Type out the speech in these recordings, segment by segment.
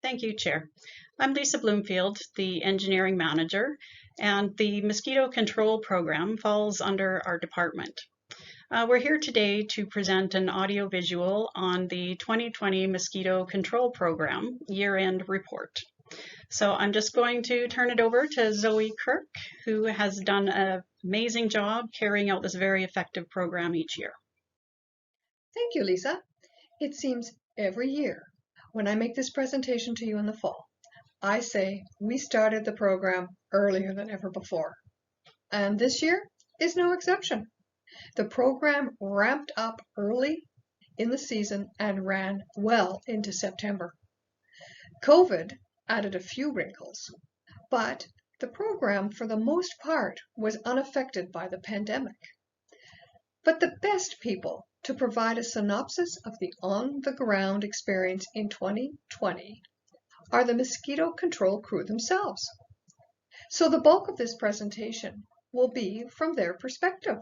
Thank you, Chair. I'm Lisa Bloomfield, the Engineering Manager, and the Mosquito Control Program falls under our department. We're here today to present an audio-visual on the 2020 Mosquito Control Program year-end report. So I'm just going to turn it over to Zoe Kirk, who has done an amazing job carrying out this very effective program each year. Thank you, Lisa. It seems every year when I make this presentation to you in the fall, I say we started the program earlier than ever before. And this year is no exception. The program ramped up early in the season and ran well into September. COVID added a few wrinkles, but the program for the most part was unaffected by the pandemic. But the best people to provide a synopsis of the on-the-ground experience in 2020 are the mosquito control crew themselves. So the bulk of this presentation will be from their perspective.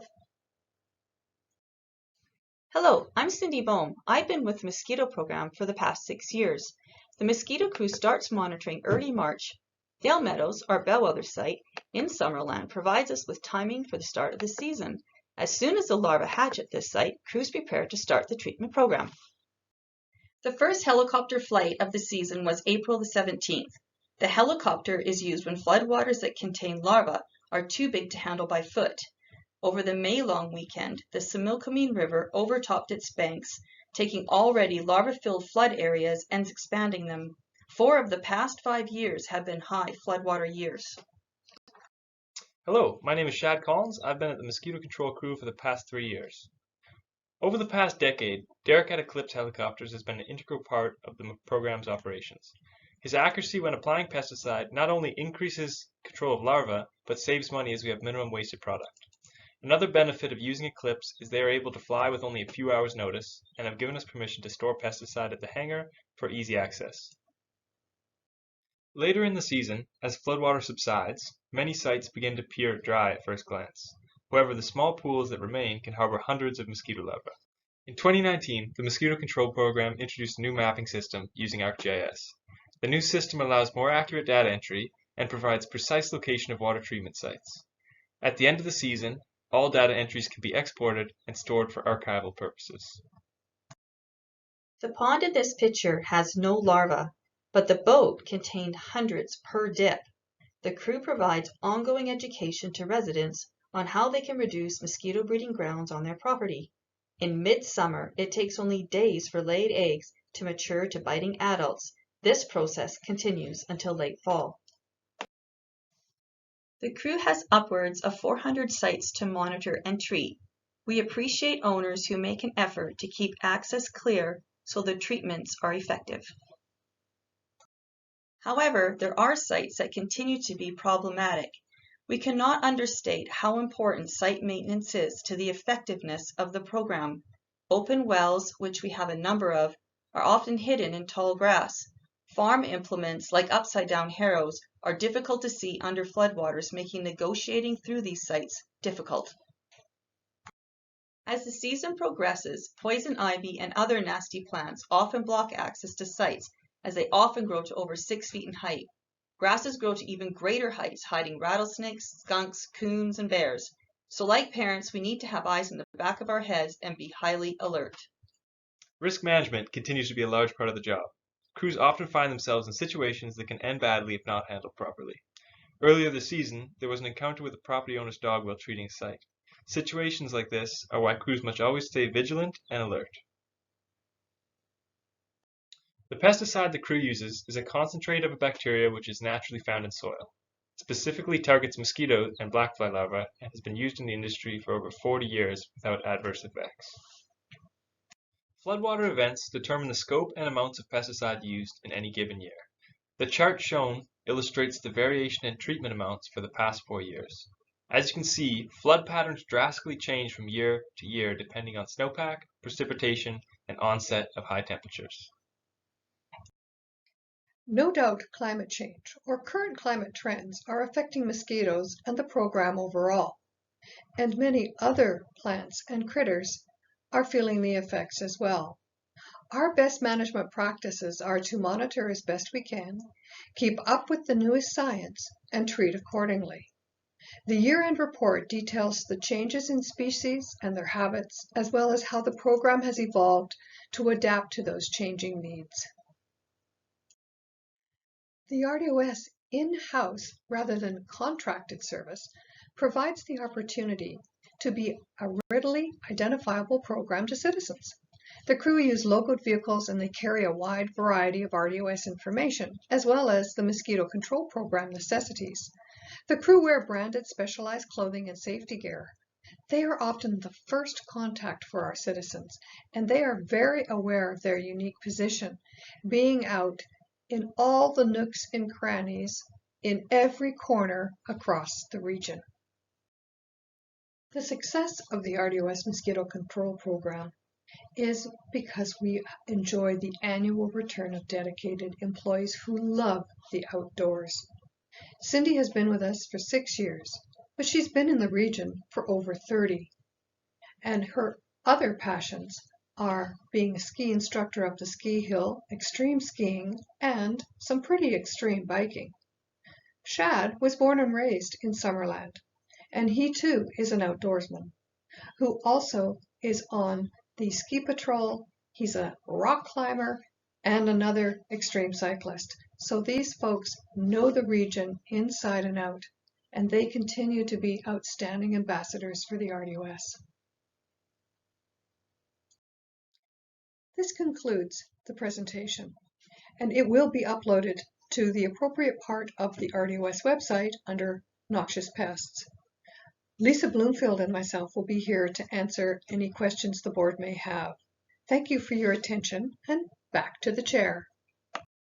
Hello, I'm Cindy Bohm. I've been with the Mosquito program for the past 6 years. The Mosquito crew starts monitoring early March. Dale Meadows, our bellwether site in Summerland, provides us with timing for the start of the season. As soon as the larvae hatch at this site, crews prepare to start the treatment program. The first helicopter flight of the season was April the 17th. The helicopter is used when floodwaters that contain larvae are too big to handle by foot. Over the May long weekend, the Similkameen River overtopped its banks, taking already larva-filled flood areas and expanding them. 4 of the past 5 years have been high floodwater years. Hello, my name is Shad Collins. I've been at the Mosquito Control crew for the past 3 years. Over the past decade, Derek at Eclipse Helicopters has been an integral part of the program's operations. His accuracy when applying pesticide not only increases control of larvae, but saves money as we have minimum wasted product. Another benefit of using Eclipse is they are able to fly with only a few hours notice and have given us permission to store pesticide at the hangar for easy access. Later in the season, as floodwater subsides, many sites begin to appear dry at first glance. However, the small pools that remain can harbor hundreds of mosquito larvae. In 2019, the Mosquito Control Program introduced a new mapping system using ArcGIS. The new system allows more accurate data entry and provides precise location of water treatment sites. At the end of the season, all data entries can be exported and stored for archival purposes. The pond in this picture has no larvae, but the boat contained hundreds per dip. The crew provides ongoing education to residents on how they can reduce mosquito breeding grounds on their property. In midsummer, it takes only days for laid eggs to mature to biting adults. This process continues until late fall. The crew has upwards of 400 sites to monitor and treat. We appreciate owners who make an effort to keep access clear so the treatments are effective. However, there are sites that continue to be problematic. We cannot understate how important site maintenance is to the effectiveness of the program. Open wells, which we have a number of, are often hidden in tall grass. Farm implements like upside-down harrows are difficult to see under floodwaters, making negotiating through these sites difficult. As the season progresses, poison ivy and other nasty plants often block access to sites, as they often grow to over 6 feet in height. Grasses grow to even greater heights, hiding rattlesnakes, skunks, coons, and bears. So like parents, we need to have eyes in the back of our heads and be highly alert. Risk management continues to be a large part of the job. Crews often find themselves in situations that can end badly if not handled properly. Earlier this season, there was an encounter with a property owner's dog while treating a site. Situations like this are why crews must always stay vigilant and alert. The pesticide the crew uses is a concentrate of a bacteria which is naturally found in soil. It specifically targets mosquito and blackfly larvae and has been used in the industry for over 40 years without adverse effects. Floodwater events determine the scope and amounts of pesticide used in any given year. The chart shown illustrates the variation in treatment amounts for the past 4 years. As you can see, flood patterns drastically change from year to year depending on snowpack, precipitation, and onset of high temperatures. No doubt climate change or current climate trends are affecting mosquitoes and the program overall, and many other plants and critters are feeling the effects as well. Our best management practices are to monitor as best we can, keep up with the newest science, and treat accordingly. The year-end report details the changes in species and their habits, as well as how the program has evolved to adapt to those changing needs. The RDOS in-house, rather than contracted service, provides the opportunity to be a readily identifiable program to citizens. The crew use logoed vehicles and they carry a wide variety of RDOS information, as well as the mosquito control program necessities. The crew wear branded specialized clothing and safety gear. They are often the first contact for our citizens, and they are very aware of their unique position, being out in all the nooks and crannies in every corner across the region. The success of the RDOS mosquito control program is because we enjoy the annual return of dedicated employees who love the outdoors. Cindy has been with us for 6 years, but she's been in the region for over 30. And her other passions are being a ski instructor up the ski hill, extreme skiing, and some pretty extreme biking. Shad was born and raised in Summerland, and he too is an outdoorsman who also is on the ski patrol. He's a rock climber and another extreme cyclist. So these folks know the region inside and out, and they continue to be outstanding ambassadors for the RDOS. This concludes the presentation, and it will be uploaded to the appropriate part of the RDOS website under Noxious Pests. Lisa Bloomfield and myself will be here to answer any questions the board may have. Thank you for your attention, and back to the chair.